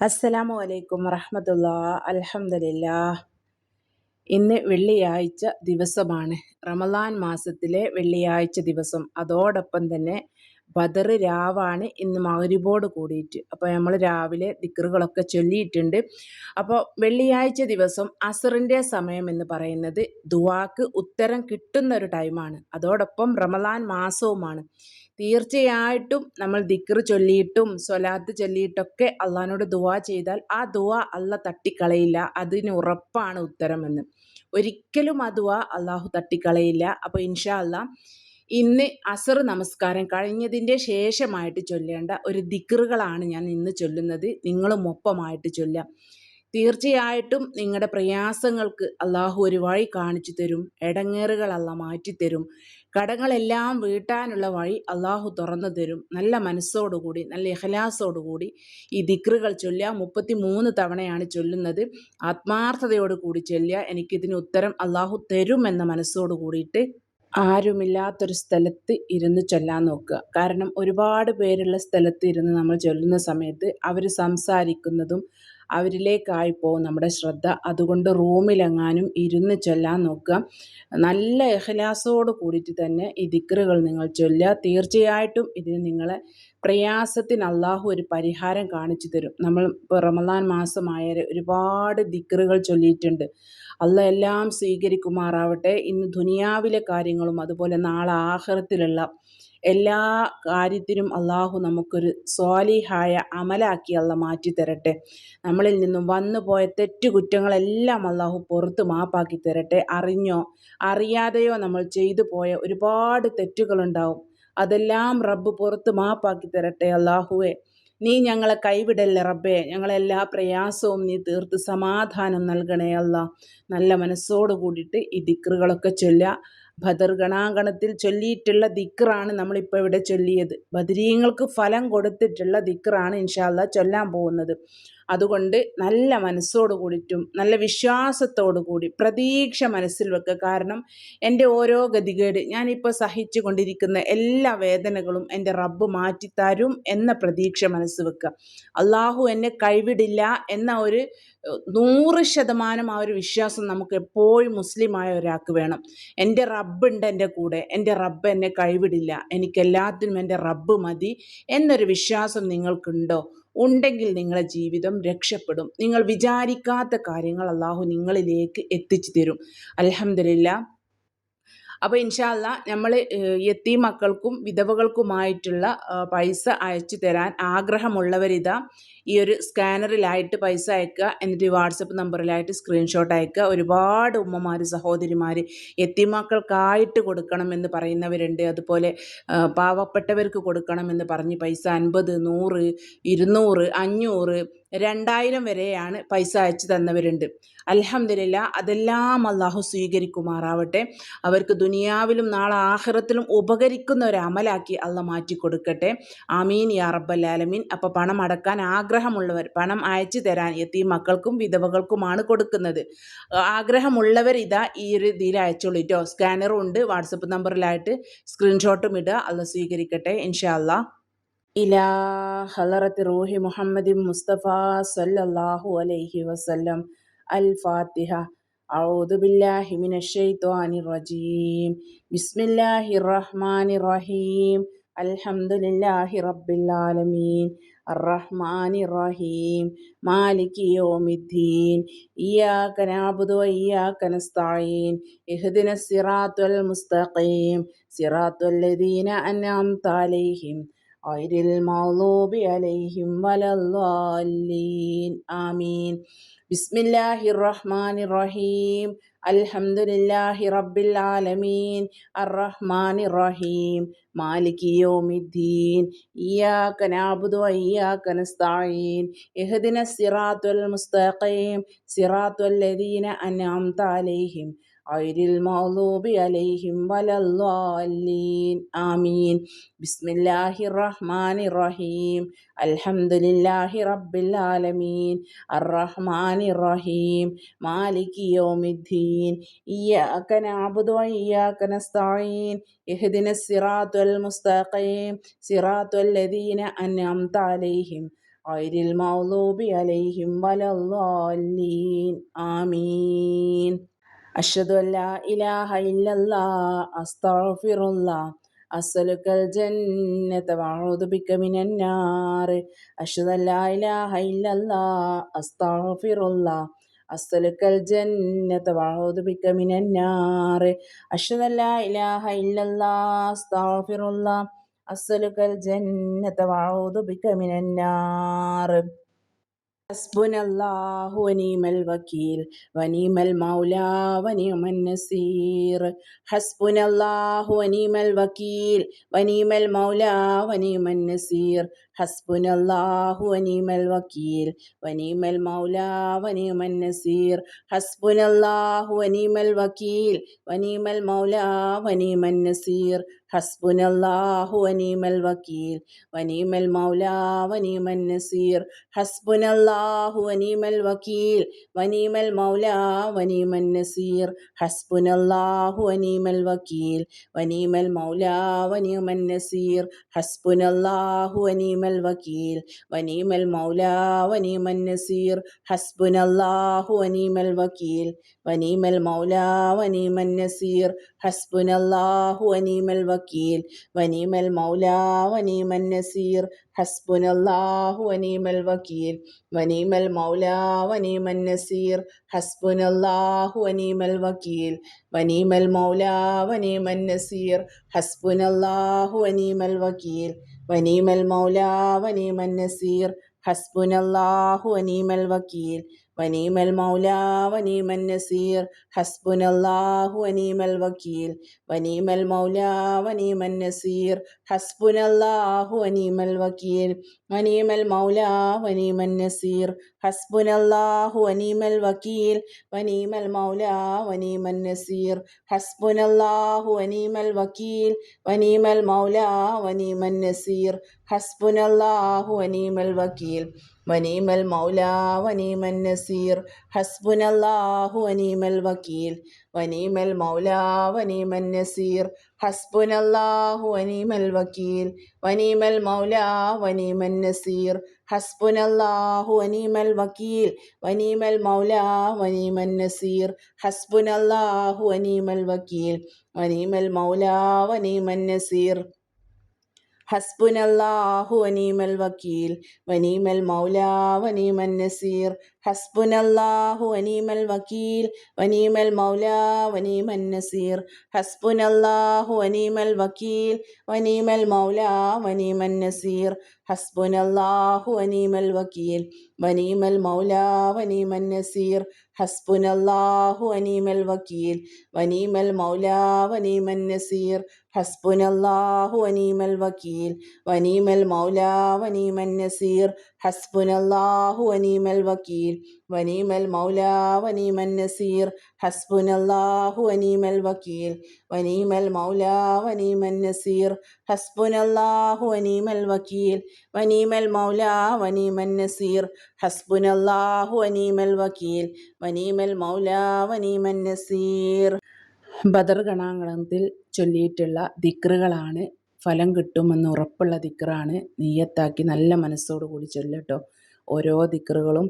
അസ്സലാമു അലൈക്കും വറഹ്മത്തുള്ളാ. അൽഹംദുലില്ലാ. ഇന്ന് വെള്ളിയാഴ്ച ദിവസമാണ്. റമളാൻ മാസത്തിലെ വെള്ളിയാഴ്ച ദിവസം. അതോടൊപ്പം തന്നെ ബദർ രാവാണ് ഇന്ന് മഗ്‌രിബോട് കൂടിയിട്ട്. അപ്പോൾ നമ്മൾ രാവിലെ ദിക്റുകളൊക്കെ ചൊല്ലിയിട്ടുണ്ട്. അപ്പോൾ വെള്ളിയാഴ്ച ദിവസം അസറിൻ്റെ സമയം എന്ന് പറയുന്നത് ദുആക്ക് ഉത്തരം കിട്ടുന്ന ഒരു ടൈമാണ്. അതോടൊപ്പം റമളാൻ മാസവുമാണ്. തീർച്ചയായിട്ടും നമ്മൾ ദിക്ർ ചൊല്ലിയിട്ടും സ്വലാത്ത് ചൊല്ലിയിട്ടൊക്കെ അള്ളാഹിനോട് ദുആ ചെയ്താൽ ആ ദുആ അള്ളാഹ് തട്ടിക്കളയില്ല. അതിന് ഉറപ്പാണ് ഉത്തരമെന്ന്. ഒരിക്കലും ആ ദുആ അള്ളാഹു തട്ടിക്കളയില്ല. അപ്പോൾ ഇൻഷാ അള്ളാഹ് ഇന്ന് അസർ നമസ്കാരം കഴിഞ്ഞതിൻ്റെ ശേഷമായിട്ട് ചൊല്ലേണ്ട ഒരു ദിക്റുകളാണ് ഞാൻ ഇന്ന് ചൊല്ലുന്നത്. നിങ്ങളും ഒപ്പമായിട്ട് ചൊല്ലാം. തീർച്ചയായിട്ടും നിങ്ങളുടെ പ്രയാസങ്ങൾക്ക് അള്ളാഹു ഒരു വഴി കാണിച്ചു തരും. ഇടങ്ങേറുകൾ അള്ളാഹ് മാറ്റിത്തരും. കടങ്ങളെല്ലാം വീട്ടാനുള്ള വഴി അള്ളാഹു തുറന്നു തരും. നല്ല മനസ്സോടുകൂടി നല്ല ഇഖ്ലാസോടുകൂടി ഈ ദിക്റുകൾ ചൊല്ലുക. 33 തവണയാണ് ചൊല്ലുന്നത്. ആത്മാർത്ഥതയോട് കൂടി ചൊല്ലുക. എനിക്കിതിന് ഉത്തരം അള്ളാഹു തരുമെന്ന മനസ്സോട് കൂടിയിട്ട് ആരുമില്ലാത്തൊരു സ്ഥലത്ത് ഇരുന്ന് ചൊല്ലാൻ നോക്കുക. കാരണം ഒരുപാട് പേരുള്ള സ്ഥലത്ത് ഇരുന്ന് നമ്മൾ ചൊല്ലുന്ന സമയത്ത് അവർ സംസാരിക്കുന്നതും അവരിലേക്കായി പോകും നമ്മുടെ ശ്രദ്ധ. അതുകൊണ്ട് റൂമിലെങ്ങാനും ഇരുന്ന് ചൊല്ലാൻ നോക്കുക. നല്ല ഇഖ്ലാസോട് കൂടിയിട്ട് തന്നെ ഈ ദിക്റുകൾ നിങ്ങൾ ചൊല്ലുക. തീർച്ചയായിട്ടും ഇതിന് നിങ്ങളെ പ്രയാസത്തിന് അള്ളാഹു ഒരു പരിഹാരം കാണിച്ചു തരും. നമ്മൾ ഇപ്പോൾ റമളാൻ മാസമായാൽ ഒരുപാട് ദിക്റുകൾ ചൊല്ലിയിട്ടുണ്ട്. അള്ളാഹ് എല്ലാം സ്വീകരിക്കുമാറാവട്ടെ. ഇന്ന് ദുനിയാവിലെ കാര്യങ്ങളും അതുപോലെ നാളെ ആഖിറത്തിലുള്ള എല്ലാ കാര്യത്തിനും അള്ളാഹു നമുക്കൊരു സ്വാലിഹായ അമലാക്കി അള്ളാഹ് മാറ്റി തരട്ടെ. നമ്മളിൽ നിന്നും വന്നു പോയ തെറ്റുകുറ്റങ്ങളെല്ലാം അള്ളാഹു പുറത്ത് മാപ്പാക്കി തരട്ടെ. അറിഞ്ഞോ അറിയാതെയോ നമ്മൾ ചെയ്തു പോയ ഒരുപാട് തെറ്റുകളുണ്ടാവും. അതെല്ലാം റബ്ബ് പുറത്ത് മാപ്പാക്കി തരട്ടെ. അള്ളാഹുവേ, നീ ഞങ്ങളെ കൈവിടല്ലേ റബ്ബേ. ഞങ്ങളെല്ലാ പ്രയാസവും നീ തീർത്ത് സമാധാനം നൽകണേ അല്ലാ. നല്ല മനസ്സോട് കൂടിയിട്ട് ഈ ദിക്റുകളൊക്കെ ചൊല്ലുക. ബദർ ഗണാഗണത്തിൽ ചൊല്ലിയിട്ടുള്ള ദിക്റാണ് നമ്മളിപ്പോൾ ഇവിടെ ചൊല്ലിയത്. ബദരീങ്ങൾക്ക് ഫലം കൊടുത്തിട്ടുള്ള ദിക്റാണ് ഇൻഷാ അല്ലാഹ് ചൊല്ലാൻ പോകുന്നത്. അതുകൊണ്ട് നല്ല മനസ്സോട് കൂടിയിട്ടും നല്ല വിശ്വാസത്തോടു കൂടി പ്രതീക്ഷ മനസ്സിൽ വെക്കുക. കാരണം എൻ്റെ ഓരോ ഗതികേട് ഞാനിപ്പോൾ സഹിച്ചു കൊണ്ടിരിക്കുന്ന എല്ലാ വേദനകളും എൻ്റെ റബ്ബ് മാറ്റിത്തരും എന്ന പ്രതീക്ഷ മനസ്സ് വെക്കുക. അള്ളാഹു എന്നെ കൈവിടില്ല എന്ന ഒരു 100% ആ ഒരു വിശ്വാസം നമുക്ക് എപ്പോഴും മുസ്ലിമായ ഒരാൾക്ക് വേണം. എൻ്റെ റബ്ബുണ്ട് എൻ്റെ കൂടെ, എൻ്റെ റബ്ബ് എന്നെ കൈവിടില്ല, എനിക്കെല്ലാത്തിനും എൻ്റെ റബ്ബ് മതി എന്നൊരു വിശ്വാസം നിങ്ങൾക്കുണ്ടോ? ഉണ്ടെങ്കിൽ നിങ്ങളെ ജീവിതം രക്ഷപ്പെടും. നിങ്ങൾ വിചാരിക്കാത്ത കാര്യങ്ങൾ അള്ളാഹു നിങ്ങളിലേക്ക് എത്തിച്ചു തരും. അൽഹംദുലില്ലാ. അപ്പോൾ ഇൻഷാ അല്ലാഹ് നമ്മൾ യതീം മക്കൾക്കും വിധവകൾക്കുമായിട്ടുള്ള പൈസ അയച്ചു തരാൻ ആഗ്രഹമുള്ളവരിതാ ഈ ഒരു സ്കാനറിലായിട്ട് പൈസ അയക്കുക. എന്നിട്ട് വാട്സപ്പ് നമ്പറിലായിട്ട് സ്ക്രീൻഷോട്ട് അയക്കുക. ഒരുപാട് ഉമ്മമാർ സഹോദരിമാർ യതീം മക്കൾക്കായിട്ട് കൊടുക്കണമെന്ന് പറയുന്നവരുണ്ട്. അതുപോലെ പാവപ്പെട്ടവർക്ക് കൊടുക്കണമെന്ന് പറഞ്ഞ് പൈസ 50, 100, 200, 500, 2000 വരെയാണ് പൈസ അയച്ചു തന്നവരുണ്ട്. അൽഹംദുലില്ലാ. അതെല്ലാം അള്ളാഹു സ്വീകരിക്കുമാറാവട്ടെ. അവർക്ക് ദുനിയാവിലും നാളെ ആഖിറത്തിലും ഉപകരിക്കുന്ന ഒരു അമലാക്കി അള്ളാഹ് മാറ്റി കൊടുക്കട്ടെ. ആമീൻ യാ റബ്ബൽ ആലമീൻ. അപ്പോൾ പണം അടക്കാൻ ആഗ്രഹമുള്ളവർ പണം അയച്ചു തരാൻ യതീം മക്കൾക്കും വിധവകൾക്കുമാണ് കൊടുക്കുന്നത്. ആഗ്രഹമുള്ളവർ ഇതാ ഈ ഒരു ഇതിൽ അയച്ചോളൂ കേട്ടോ. സ്കാനറും ഉണ്ട്. വാട്സപ്പ് നമ്പറിലായിട്ട് സ്ക്രീൻഷോട്ടും ഇടുക. അള്ളാഹ് സ്വീകരിക്കട്ടെ ഇൻഷാ അല്ലാഹ്. ഇലാ ഹളറത്ത് റൂഹി മുഹമ്മദിൻ മുസ്തഫ സല്ലല്ലാഹു അലൈഹി വസല്ലം. അൽ ഫാത്തിഹ. അഊദു ബില്ലാഹി മിനശ് ശൈത്വാനിർ റജീം. ബിസ്മില്ലാഹിർ റഹ്മാനിർ റഹീം. അൽഹംദുലില്ലാഹി റബ്ബിൽ ആലമീൻ. അർറഹ്മാനിർ റഹീം. മാലികി യൗമിദ്ദീൻ. ഇയ്യാക നഅ്ബുദു വ ഇയ്യാക നസ്തഈൻ. ഇഹ്ദിനസ് സിറാത്തുൽ മുസ്തഖീം. സിറാത്തുൽ ലദീന അൻഅംത അലൈഹിം ഗൈറിൽ മഗ്ദൂബി അലൈഹിം വലദ്ദാല്ലീൻ. ആമീൻ. ബിസ്മില്ലാഹിർ റഹ്മാനിർ റഹീം. അൽഹംദുലില്ലാഹി റബ്ബിൽ ആലമീൻ. അർറഹ്മാനിർ റഹീം. മാലികി യൗമിദ്ദീൻ. ഇയ്യാക നഅ്ബുദു വ ഇയ്യാക നസ്തഈൻ. ഇഹ്ദിനസ് സിറാത്തുൽ മുസ്തഖീം. സിറാത്തുൽ ലദീന അൻഅംത അലൈഹിം ഗൈറിൽ മഗ്ദൂബി അലൈഹിം വലദ്ദാല്ലീൻ. ആമീൻ. ബിസ്മില്ലാഹിർ റഹ്മാനിർ റഹീം. അൽഹംദുലില്ലാഹി റബ്ബിൽ ആലമീൻ. അർറഹ്മാനിർ റഹീം. മാലികി യൗമിദ്ദീൻ. ഇയ്യാക നഅ്ബുദു വ ഇയ്യാക നസ്തഈൻ. ഇഹ്ദിനസ് സിറാത്തുൽ മുസ്തഖീം. സിറാത്തുൽ ലദീന അൻഅംത അലൈഹിം ഗൈറിൽ മഗ്ദൂബി അലൈഹിം വലദ്ദാല്ലീൻ. ആമീൻ. അഷ്ഹദു അല്ലാ ഇലാഹ ഇല്ലല്ലാഹ് അസ്തഗ്ഫിറുല്ലാഹ് അസ്അലുക്കൽ ജന്നത വഅഊദു ബിക മിനൻ നാർ. അഷ്ഹദു അല്ലാ ഇലാഹ ഇല്ലല്ലാഹ് അസ്തഗ്ഫിറുല്ലാഹ് അസ്അലുക്കൽ ജന്നത വഅഊദു ബിക മിനൻ നാർ. അഷ്ഹദു അല്ലാ ഇലാഹ ഇല്ലല്ലാഹ് അസ്തഗ്ഫിറുല്ലാഹ് അസ്അലുക്കൽ ജന്നത വഅഊദു ബിക മിനൻ നാർ. ഹസ്ബുനല്ലാഹു വനിഅമൽ വകീൽ വനിഅമൽ മൗലാ വനിഅമൻ നസീർ. ഹസ്ബുനല്ലാഹു വനിഅമൽ വകീൽ വനിഅമൽ മൗലാ വനിഅമൻ നസീർ. ഹസ്ബുനല്ലാഹു വനിഅമൽ വകീൽ വനിഅമൽ മൗലാ വനിഅമൻ നസീർ. ഹസ്ബുനല്ലാഹു വനിഅമൽ വകീൽ വനിഅമൽ മൗലാ വനിഅമൻ നസീർ. ഹസ്ബുനല്ലാഹു വനിഅമൽ വകീൽ വനിഅമൽ മൗലാ വനിഅമൻ നസീർ. ഹസ്ബുനല്ലാഹു വനിഅമൽ വകീൽ വനിഅമൽ മൗലാ വനിഅമൻ നസീർ. ഹസ്ബുനല്ലാഹു വനിഅമൽ വകീൽ വനിഅമൽ മൗലാ വനിഅമൻ നസീർ. ഹസ്ബുനല്ലാഹു വനിഅമൽ വകീൽ വനിഅമൽ മൗലാ വനിഅമൻ നസീർ. ഹസ്ബുനല്ലാഹു വനിഅമൽ വകീൽ വനിഅമൽ മൗലാ വനിഅമൻ നസീർ. ഹസ്ബുനല്ലാഹു വനിഅമൽ വകീൽ വനിഅമൽ മൗലാ വനിഅമൻ നസീർ. ഹസ്ബുനല്ലാഹു വനിഅമൽ വകീൽ വനിഅമൽ മൗലാ വനിഅമൻ നസീർ. ഹസ്ബുനല്ലാഹു വനിഅമൽ വകീൽ വനിഅമൽ മൗലാ വനിഅമൻ നസീർ. ഹസ്ബുനല്ലാഹു വനിഅമൽ വകീൽ വനിഅമൽ മൗലാ വനിഅമൻ നസീർ. ഹസ്ബുനല്ലാഹു വനിഅമൽ വകീൽ വനിഅമൽ മൗലാ വനിഅമൻ നസീർ. ഹസ്ബുനല്ലാഹു വനിഅമൽ വകീൽ വനിഅമൽ മൗലാ വനിഅമൻ നസീർ. ഹസ്ബുനല്ലാഹു വനിഅമൽ വകീൽ വനിഅമൽ മൗലാ വനിഅമൻ നസീർ. ഹസ്ബുനല്ലാഹു വനിഅമൽ വകീൽ വനിഅമൽ മൗലാ വനിഅമൻ നസീർ. ഹസ്ബുനല്ലാഹു വനിഅമൽ വകീൽ വനിഅമൽ മൗലാ വനിഅമൻ നസീർ. ഹസ്ബുനല്ലാഹു വനിഅമൽ വകീൽ വനിഅമൽ മൗലാ വനിഅമൻ നസീർ. ഹസ്ബുനല്ലാഹു വനിഅമൽ വകീൽ വനിഅമൽ മൗലാ വനിഅമൻ നസീർ. ഹസ്ബുനല്ലാഹു വനിഅമൽ വകീൽ വനിഅമൽ മൗലാ വനിഅമൻ നസീർ. ഹസ്ബുനല്ലാഹു വനിഅമൽ വകീൽ വനിഅമൽ മൗലാ വനിഅമൻ നസീർ. ഹസ്ബുനല്ലാഹു വനിഅമൽ വകീൽ വനിഅമൽ മൗലാ വനിഅമൻ നസീർ. ഹസ്ബുനല്ലാഹു വനിഅമൽ വകീൽ വനിഅമൽ മൗലാ വനിഅമൻ നസീർ. ഹസ്ബുനല്ലാഹു വനിഅമൽ വകീൽ വനിഅമൽ മൗലാ വനിഅമൻ നസീർ. ഹസ്ബുനല്ലാഹു വനിഅമൽ വകീൽ വനിഅമൽ മൗലാ വനിഅമൻ നസീർ. ഹസ്ബുനല്ലാഹു വനിഅമൽ വകീൽ വനിഅമൽ മൗലാ വനിഅമൻ നസീർ. ഹസ്ബുനല്ലാഹു വനിഅമൽ വകീൽ വനിഅമൽ മൗലാ വനിഅമൻ നസീർ. ഹസ്ബുനല്ലാഹു വനിഅമൽ വകീൽ വനിഅമൽ മൗലാ വനിഅമൻ നസീർ. ഹസ്ബുനല്ലാഹു വനിഅമൽ വകീൽ വനിഅമൽ മൗലാ വനിഅമൻ നസീർ. ഹസ്ബുനല്ലാഹു വനിഅമൽ വകീൽ വനിഅമൽ മൗലാ വനിഅമൻ നസീർ. ഹസ്ബുനല്ലാഹു വനിഅമൽ വകീൽ വനിഅമൽ മൗലാ വനിഅമൻ നസീർ. ഹസ്ബുനല്ലാഹു വനിഅമൽ വകീൽ വനിഅമൽ മൗലാ വനിഅമൻ നസീർ. ബദർ ഗണാങ്കണത്തിൽ ചൊല്ലിയിട്ടുള്ള ദിക്റുകളാണ്. ഫലം കിട്ടുമെന്ന് ഉറപ്പുള്ള ദിക്റാണ്. നിയ്യത്താക്കി നല്ല മനസ്സോടു കൂടി ചൊല്ലട്ടോ ഓരോ ദിക്റുകളും.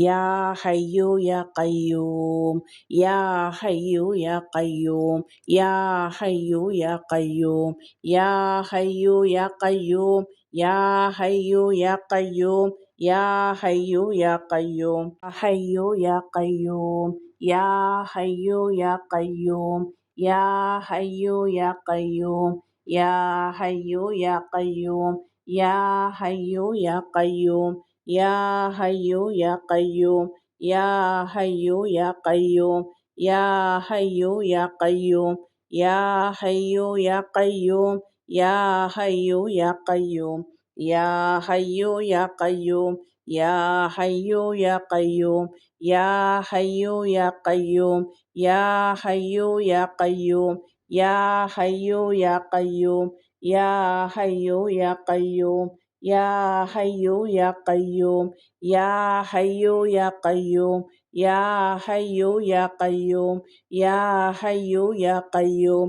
യാ ഹയ്യു യാ ഖയ്യൂം യാ ഹയ്യു യാ ഖയ്യൂം യാ ഹയ്യു യാ ഖയ്യൂം യാ ഹയ്യു യാ ഖയ്യൂം യാ ഹയ്യു യാ ഖയ്യൂം യാ ഹയ്യു യാ ഖയ്യൂം ഹയ്യു യാ ഖയ്യൂം യാ ഹയ്യു യാ ഖയ്യൂം യാ ഹയ്യു യാ ഖയ്യൂം യാ ഹയ്യു യാ ഖയ്യൂം യാ ഹയ്യു യാ ഖയ്യൂം യാ ഹയ്യു യാ ഖയ്യൂം യാ ഹയ്യു യാ ഖയ്യൂം യാ ഹയ്യു യാ ഖയ്യൂം യാ ഹയ്യു യാ ഖയ്യൂം യാ ഹയ്യു യാ ഖയ്യൂം യാ ഹയ്യു യാ ഖയ്യൂം യാ ഹയ്യു യാ ഖയ്യൂം യാ ഹയ്യു യാ ഖയ്യൂം യാ ഹയ്യു യാ ഖയ്യൂം യാ ഹയ്യു യാ ഖയ്യൂം യാ ഹയ്യു യാ ഖയ്യൂം യാ ഹയ്യു യാ ഖയ്യൂം യാ ഹയ്യു യാ ഖയ്യൂം യാ ഹയ്യു യാ ഖയ്യൂം യാ ഹയ്യു യാ ഖയ്യൂം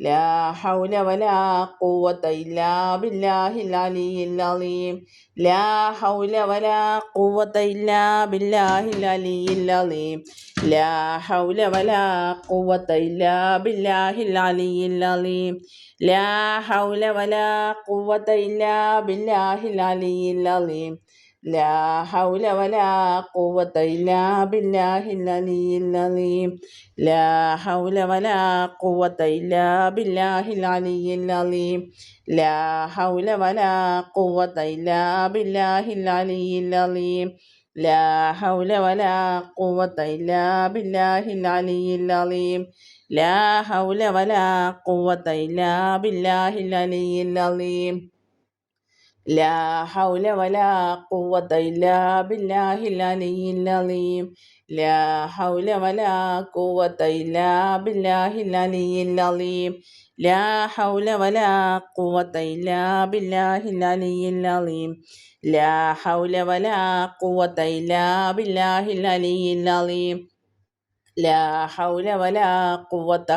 لا حول ولا قوة إلا بالله العلي العظيم. لا حول ولا قوة إلا بالله العلي العظيم. لا حول ولا قوة إلا بالله العلي العظيم. لا حول ولا قوة إلا بالله العلي العظيم. لا حول ولا قوة إلا بالله العلي العظيم. لا حول ولا قوة إلا بالله العلي العظيم. لا حول ولا قوة إلا بالله العلي العظيم. لا حول ولا قوة إلا بالله العلي العظيم. لا حول ولا قوة إلا بالله العلي العظيم. لا حول ولا قوة إلا بالله العلي العظيم. لا حول ولا قوة إلا بالله العلي العظيم. لا حول ولا قوة إلا بالله العلي العظيم. لا حول ولا قوة إلا بالله العلي العظيم. لا حول ولا قوة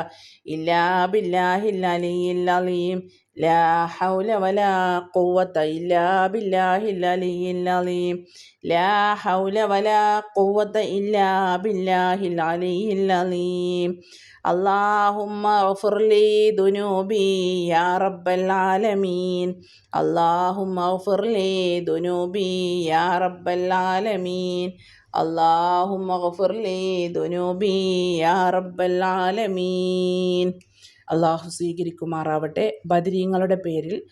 إلا بالله العلي العظيم. لا حول ولا قوة إلا بالله العلي العظيم. لا حول ولا قوة إلا بالله العلي العظيم. اللهم اغفر لي ذنوبي يا رب العالمين. اللهم اغفر لي ذنوبي يا رب العالمين. اللهم اغفر لي ذنوبي يا رب العالمين. അള്ളാഹു സ്വീകരിക്കുമാറാവട്ടെ. ബദരീങ്ങളുടെ പേരിൽ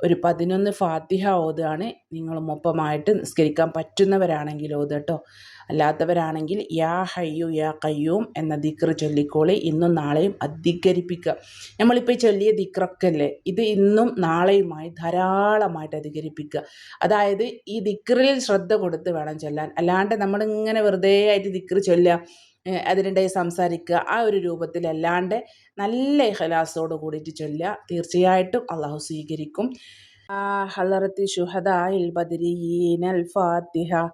ഒരു 11 ഫാത്തിഹ ഓതുകയാണ്. നിങ്ങളും ഒപ്പമായിട്ട് നിസ്കരിക്കാൻ പറ്റുന്നവരാണെങ്കിൽ ഓത് കേട്ടോ. അല്ലാത്തവരാണെങ്കിൽ യാ ഹയ്യു യാ ഖയ്യൂം എന്ന ദിക്ർ ചൊല്ലിക്കോളി. ഇന്നും നാളെയും അധികരിപ്പിക്കുക. നമ്മളിപ്പോൾ ചൊല്ലിയ ദിക്റൊക്കെ അല്ലേ, ഇത് ഇന്നും നാളെയുമായി ധാരാളമായിട്ട് അധികരിപ്പിക്കുക. അതായത് ഈ ദിക്റിൽ ശ്രദ്ധ കൊടുത്ത് വേണം ചൊല്ലാൻ. അല്ലാണ്ട് നമ്മളിങ്ങനെ വെറുതെ ആയിട്ട് ദിക്ർ ചൊല്ലുക, അതിനിടയിൽ സംസാരിക്കുക, ആ ഒരു രൂപത്തിലല്ലാണ്ട് നല്ല ഇഖ്ലാസോട് കൂടിയിട്ട് ചൊല്ലുക. തീർച്ചയായിട്ടും അള്ളാഹു സ്വീകരിക്കും. ഹളറത്തി ശുഹദാഇൽ ബദരീനൽ ഫാത്തിഹ.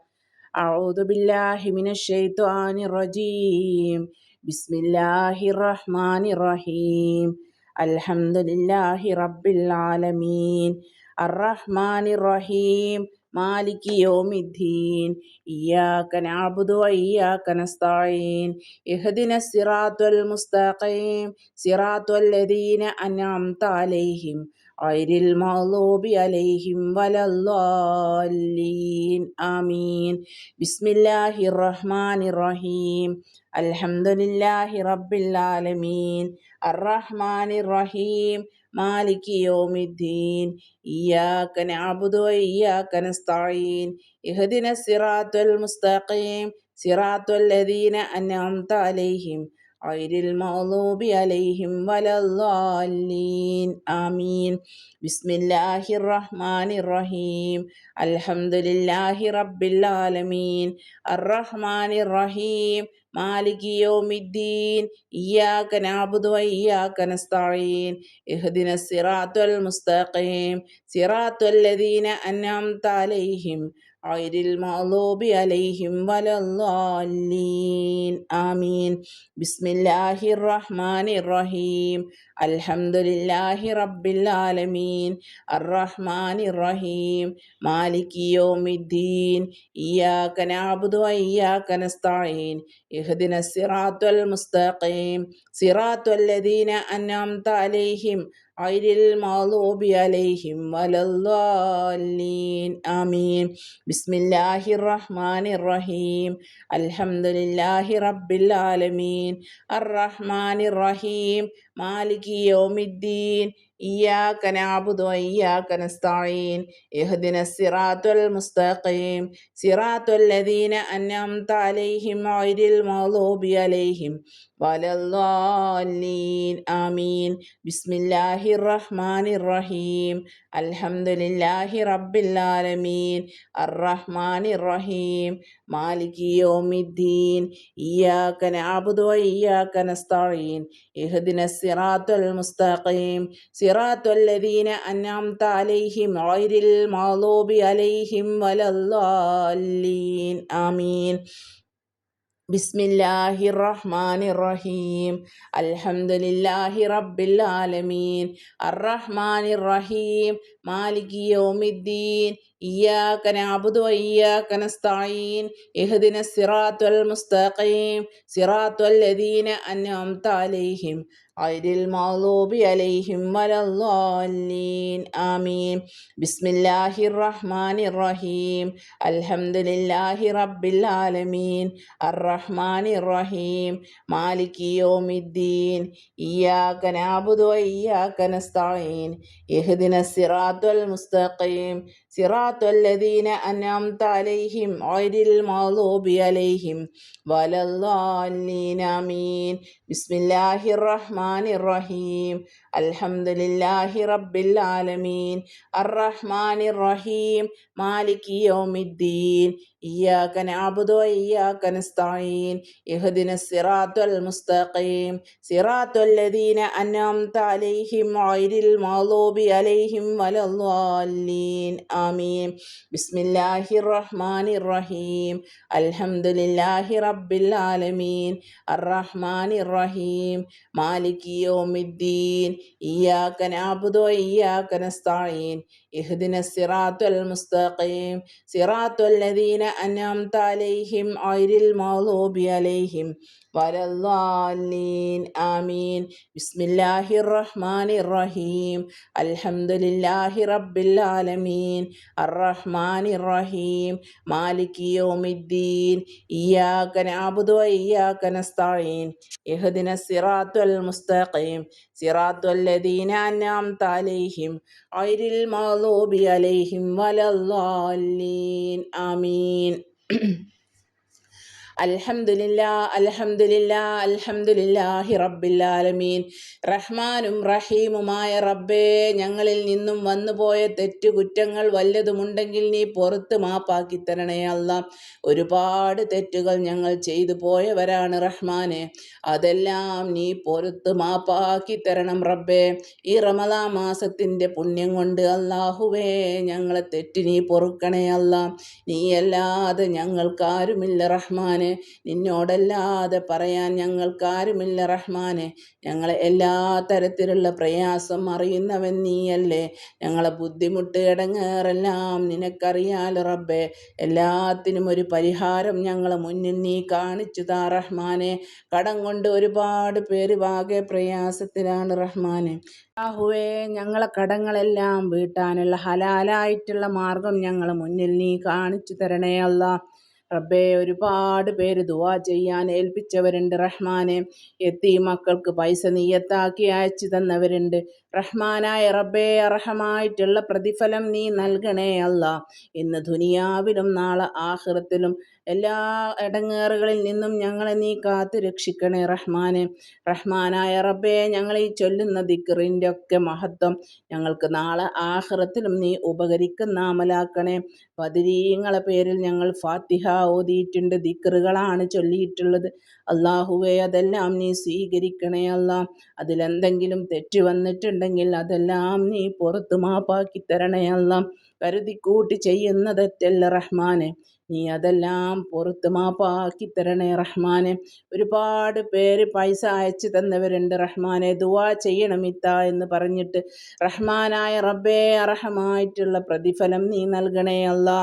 അഊദു ബില്ലാഹി മിനശ് ശൈത്വാനിർ റജീം. ബിസ്മില്ലാഹിർ റഹ്മാനിർ റഹീം. അൽഹംദുലില്ലാഹി റബ്ബിൽ ആലമീൻ. അർറഹ്മാനിർ റഹീം. മാലികി യൗമിദ്ദീൻ. ഇയ്യാക നഅ്ബുദു വഇയ്യാക നസ്തഈൻ. ഇഹ്ദിനസ് സിറാത്തുൽ മുസ്തഖീം. സിറാത്തുൽ ലദീന അൻഅംത അലൈഹിം ഗൈറിൽ മഗ്ളൂബി അലൈഹിം വലദ്ദാല്ലീൻ. ആമീൻ. ബിസ്മില്ലാഹിർ റഹ്മാനിർ റഹീം. അൽഹംദുലില്ലാഹി റബ്ബിൽ ആലമീൻ. അർറഹ്മാനിർ റഹീം. മാലികി യൗമിദ്ദീൻ. ഇയ്യാക നഅ്ബുദു വഇയ്യാക നസ്തഈൻ. ഇഹ്ദിനസ് സിറാത്തുൽ മുസ്തഖീം. സിറാത്തുൽ ലദീന അൻഅംത അലൈഹിം ഗൈറിൽ മഗ്ളൂബി അലൈഹിം വലദ്ദാല്ലീൻ. ആമീൻ. ബിസ്മില്ലാഹിർ റഹ്മാനിർ റഹീം. അൽഹംദുലില്ലാഹി റബ്ബിൽ ആലമീൻ. അർറഹ്മാനിർ റഹീം. മാലികി യൗമിദ്ദീൻ. ഇയ്യാക നഅ്ബുദു വഇയ്യാക നസ്തഈൻ. ഇഹ്ദിനസ് സിറാത്തുൽ മുസ്തഖീം. സിറാത്തുൽ ലദീന അൻഅംത അലൈഹിം ഗൈറിൽ മഗ്ളൂബി അലൈഹിം വലദ്ദാല്ലീൻ. ആമീൻ. ബിസ്മില്ലാഹിർ റഹ്മാനിർ റഹീം. അൽഹംദുലില്ലാഹി റബ്ബിൽ ആലമീൻ. അർറഹ്മാനിർ റഹീം. മാലികി യൗമിദ്ദീൻ. ഇയ്യാക നഅ്ബുദു വഇയ്യാക നസ്തഈൻ. ഇഹ്ദിനസ് സിറാത്തുൽ മുസ്തഖീം. സിറാത്തുൽ ലദീന അൻഅംത അലൈഹിം ഗൈറിൽ മഗ്ളൂബി അലൈഹിം വലദ്ദാല്ലീൻ. ആമീൻ. ബിസ്മില്ലാഹിർ റഹ്മാനിർ റഹീം. അൽഹംദുലില്ലാഹി റബ്ബിൽ ആലമീൻ. അർറഹ്മാനിർ റഹീം. മാലികി യൗമിദ്ദീൻ. ഇയ്യാക നഅ്ബുദു വഇയ്യാക നസ്തഈൻ. ഇഹ്ദിനസ് സിറാത്തുൽ മുസ്തഖീം. സിറാത്തുൽ ലദീന അൻഅംത അലൈഹിം ഗൈറിൽ മഗ്ളൂബി അലൈഹിം വലദ്ദാല്ലീൻ. ആമീൻ. ബിസ്മില്ലാഹിർ റഹ്മാനിർ റഹീം. അൽഹംദുലില്ലാഹി റബ്ബിൽ ആലമീൻ. അർറഹ്മാനിർ റഹീം. മാലികി യൗമിദ്ദീൻ. ഇയ്യാക നഅ്ബുദു വഇയ്യാക നസ്തഈൻ. ഇഹ്ദിനസ് സിറാത്തുൽ മുസ്തഖീം. സിറാത്തുൽ ലദീന അൻഅംത അലൈഹിം ഗൈറിൽ മഗ്ളൂബി അലൈഹിം വലദ്ദാല്ലീൻ. ആമീൻ. ബിസ്മില്ലാഹിർ റഹ്മാനിർ റഹീം. അൽഹംദുലില്ലാഹി റബ്ബിൽ ആലമീൻ. അർറഹ്മാനിർ റഹീം. മാലികി യൗമിദ്ദീൻ. ഇയ്യാക നഅ്ബുദു വഇയ്യാക നസ്തഈൻ. ഇഹ്ദിനസ് സിറാത്തുൽ മുസ്തഖീം. സിറാത്തുൽ ലദീന അൻഅംത അലൈഹിം ഗൈറിൽ മഗ്ദൂബി അലൈഹിം വലദ്ദാല്ലീൻ. ആമീൻ. ബിസ്മില്ലാഹിർ റഹ്മാനിർ റഹീം. അൽഹംദുലില്ലാഹി റബ്ബിൽ ആലമീൻ. അർറഹ്മാനിർ റഹീം. മാലികി യൗമിദ്ദീൻ. ഇയ്യാക നഅ്ബുദു വഇയ്യാക നസ്തഈൻ. ഇഹ്ദിനസ് സിറാത്തുൽ മുസ്തഖീം. സിറാത്തുൽ ലദീന അൻഅംത അലൈഹിം ഗൈറിൽ മഗ്ദൂബി അലൈഹിം വലദ്ദാല്ലീൻ. ആമീൻ. ബിസ്മില്ലാഹിർ റഹ്മാനിർ റഹീം. അൽഹംദുലില്ലാഹി റബ്ബിൽ ആലമീൻ. അർറഹ്മാനിർ റഹീം. മാലികി യൗമിദ്ദീൻ. ഇയ്യാക നഅ്ബുദു വഇയ്യാക നസ്തഈൻ. ഇഹ്ദിനസ് സിറാത്തുൽ മുസ്തഖീം. സിറാത്തുൽ ലദീന അൻഅംത അലൈഹിം ഗൈറിൽ മഗ്ദൂബി അലൈഹിം വലദ്ദാല്ലീൻ. ആമീൻ. ബിസ്മില്ലാഹിർ റഹ്മാനിർ റഹീം. അൽഹംദുലില്ലാഹി റബ്ബിൽ ആലമീൻ. അർറഹ്മാനിർ റഹീം. മാലികി യൗമിദ്ദീൻ. ഇയ്യാക നഅ്ബുദു വഇയ്യാക നസ്തഈൻ. ഇഹ്ദിനസ് സിറാത്തുൽ മുസ്തഖീം. സിറാത്തുൽ ലദീന അൻഅംത അലൈഹിം ഗൈറിൽ മഗ്ദൂബി അലൈഹിം വലദ്ദാല്ലീൻ. ആമീൻ. ബിസ്മില്ലാഹിർ റഹ്മാനിർ റഹീം. അൽഹംദുലില്ലാഹി റബ്ബിൽ ആലമീൻ. അർറഹ്മാനിർ റഹീം. മാലികി യൗമിദ്ദീൻ. ഇയ്യാക നഅ്ബുദു വഇയ്യാക നസ്തഈൻ. ഇഹ്ദിനസ് സിറാത്തുൽ മുസ്തഖീം. സിറാത്തുൽ ലദീന അൻഅംത അലൈഹിം ഗൈറിൽ മഗ്ദൂബി അലൈഹിം വലദ്ദാല്ലീൻ. ആമീൻ. അൽഹംദുലില്ലാഹി റബ്ബിൽ ആലമീൻ. റഹ്മാനും റഹീമുമായ റബ്ബേ, ഞങ്ങളിൽ നിന്നും വന്നുപോയ തെറ്റുകുറ്റങ്ങൾ വല്ലതുമുണ്ടെങ്കിൽ നീ പുറത്ത് മാപ്പാക്കി തരണേ അല്ലാ. ഒരുപാട് തെറ്റുകൾ ഞങ്ങൾ ചെയ്തു പോയവരാണ് റഹ്മാനെ, അതെല്ലാം നീ പുറത്ത് മാപ്പാക്കി തരണം റബ്ബേ. ഈ റമദാൻ മാസത്തിൻ്റെ പുണ്യം കൊണ്ട് അല്ലാഹുവേ, ഞങ്ങളെ തെറ്റ് നീ പൊറുക്കണേ അല്ലാ. നീയല്ലാതെ ഞങ്ങൾക്കാരുമില്ല റഹ്മാനെ, നിന്നോടല്ലാതെ പറയാൻ ഞങ്ങൾക്കാരുമില്ല റഹ്മാനെ. ഞങ്ങളെ എല്ലാ തരത്തിലുള്ള പ്രയാസം അറിയുന്നവൻ നീയല്ലേ. ഞങ്ങളെ ബുദ്ധിമുട്ട് ഇടങ്ങേറെല്ലാം നിനക്കറിയാലോ റബ്ബേ. എല്ലാത്തിനും ഒരു പരിഹാരം ഞങ്ങളെ മുന്നിൽ നീ കാണിച്ചു താ റഹ്മാനെ. കടം കൊണ്ട് ഒരുപാട് പേര് ആകെ പ്രയാസത്തിലാണ് റഹ്മാനെ. അല്ലാഹുവേ, ഞങ്ങളെ കടങ്ങളെല്ലാം വീട്ടാനുള്ള ഹലാലായിട്ടുള്ള മാർഗം ഞങ്ങളെ മുന്നിൽ നീ കാണിച്ചു തരണേ അല്ലാ. റബ്ബേ, ഒരുപാട് പേര് ദുആ ചെയ്യാൻ ഏൽപ്പിച്ചവരുണ്ട് റഹ്മാനെ. യതീം മക്കൾക്ക് പൈസ നിയ്യത്താക്കി അയച്ചു തന്നവരുണ്ട് റഹ്മാനായ റബ്ബേ. അർഹമായിട്ടുള്ള പ്രതിഫലം നീ നൽകണേ അല്ലാ. ഇന്ന് ദുനിയാവിലും നാളെ ആഖിറത്തിലും എല്ലാ ഇടങ്ങേറുകളിൽ നിന്നും ഞങ്ങളെ നീ കാത്തു രക്ഷിക്കണേ റഹ്മാനെ. റഹ്മാനായ റബ്ബേ, ഞങ്ങൾ ഈ ചൊല്ലുന്ന ദിക്റിൻ്റെ ഒക്കെ മഹത്വം ഞങ്ങൾക്ക് നാളെ ആഖിറത്തിലും നീ ഉപകരിക്കുന്ന അമലാക്കണേ. ബദരീങ്ങളെ പേരിൽ ഞങ്ങൾ ഫാത്തിഹ ഓതിയിട്ടുണ്ട്, ദിക്റുകളാണ് ചൊല്ലിയിട്ടുള്ളത്. അല്ലാഹുവേ, അതെല്ലാം നീ സ്വീകരിക്കണേ അല്ലാ. അതിലെന്തെങ്കിലും തെറ്റ് വന്നിട്ടുണ്ടെങ്കിൽ അതെല്ലാം നീ പുറത്ത് മാപ്പാക്കി തരണേ അല്ലാ. കരുതിക്കൂട്ടി ചെയ്യുന്ന തെറ്റല്ല റഹ്മാനെ, നീ അതെല്ലാം പുറത്ത് മാപ്പാക്കി തരണേ റഹ്മാനെ. ഒരുപാട് പേര് പൈസ അയച്ചു തന്നവരുണ്ട് റഹ്മാനെ. ദുആ ചെയ്യണമിത്ത എന്ന് പറഞ്ഞിട്ട് റഹ്മാനായ റബ്ബേ, അർഹമായിട്ടുള്ള പ്രതിഫലം നീ നൽകണേ അല്ലാ.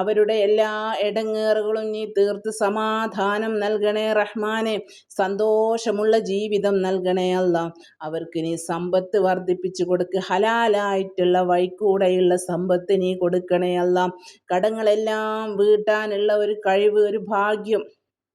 അവരുടെ എല്ലാ ഇടങ്ങേറുകളും നീ തീർത്ത് സമാധാനം നൽകണേ റഹ്മാനെ. സന്തോഷമുള്ള ജീവിതം നൽകണേ അല്ലാ. അവർക്ക് നീ സമ്പത്ത് വർദ്ധിപ്പിച്ചു കൊടുക്ക്. ഹലാലായിട്ടുള്ള വഴിക്കൂടെയുള്ള സമ്പത്ത് നീ കൊടുക്കണേ അല്ലാ. കടങ്ങളെല്ലാം വീട്ടാനുള്ള ഒരു കഴിവ്, ഒരു ഭാഗ്യം,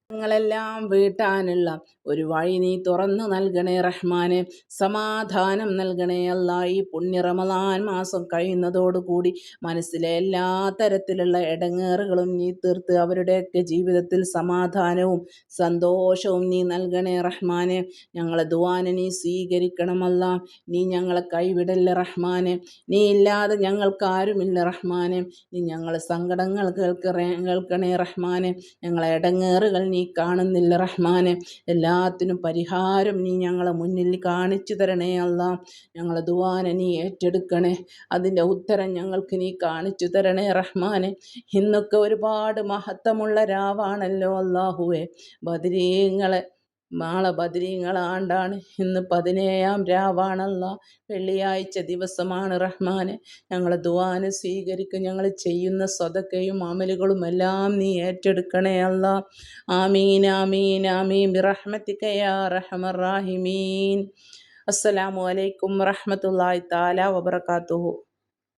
ങ്ങളെല്ലാം വീട്ടാനുള്ള ഒരു വഴി നീ തുറന്നു നൽകണേ റഹ്മാനെ. സമാധാനം നൽകണേ അല്ലാ. ഈ പുണ്യ റമദാൻ മാസം കഴിയുന്നതോടുകൂടി മനസ്സിലെ എല്ലാ തരത്തിലുള്ള ഇടങ്ങേറുകളും നീ തീർത്ത് അവരുടെയൊക്കെ ജീവിതത്തിൽ സമാധാനവും സന്തോഷവും നീ നൽകണേ റഹ്മാനെ. ഞങ്ങളെ ദുആനെ നീ സ്വീകരിക്കണമല്ല. നീ ഞങ്ങളെ കൈവിടല്ല റഹ്മാനെ. നീ ഇല്ലാതെ ഞങ്ങൾക്കാരുമില്ല റഹ്മാനെ. നീ ഞങ്ങളെ സങ്കടങ്ങൾ കേൾക്കണേ റഹ്മാനെ. ഞങ്ങളെ ഇടങ്ങേറുകൾ നീ കാണുന്നില്ല റഹ്മാനെ. എല്ലാത്തിനും പരിഹാരം നീ ഞങ്ങളെ മുന്നിൽ കാണിച്ചു തരണേ അല്ലാ. ഞങ്ങളെ ദുആനെ നീ ഏറ്റെടുക്കണേ. അതിൻ്റെ ഉത്തരം ഞങ്ങൾക്ക് നീ കാണിച്ചു തരണേ റഹ്മാനെ. ഇന്നൊക്കെ ഒരുപാട് മഹത്വമുള്ള രാവാണല്ലോ അല്ലാഹുവേ. ബദരീങ്ങളെ നാളെ ബദരീങ്ങളാണ്ടാണ്. ഇന്ന് 17-ാം രാവാണല്ലോ. വെള്ളിയാഴ്ച ദിവസമാണ് റഹ്മാനെ. ഞങ്ങളെ ദുആനെ സ്വീകരിക്കും. ഞങ്ങൾ ചെയ്യുന്ന സ്വതക്കയും അമലുകളും എല്ലാം നീ ഏറ്റെടുക്കണേ അല്ലാ. ആമീൻ ആമീൻ ആമീൻ ബിറഹ്മതിക യാ അർഹമർ റാഹിമീൻ. അസ്സലാമു അലൈക്കും വറഹ്മത്തുള്ളാഹി തആല വബറകാതുഹു.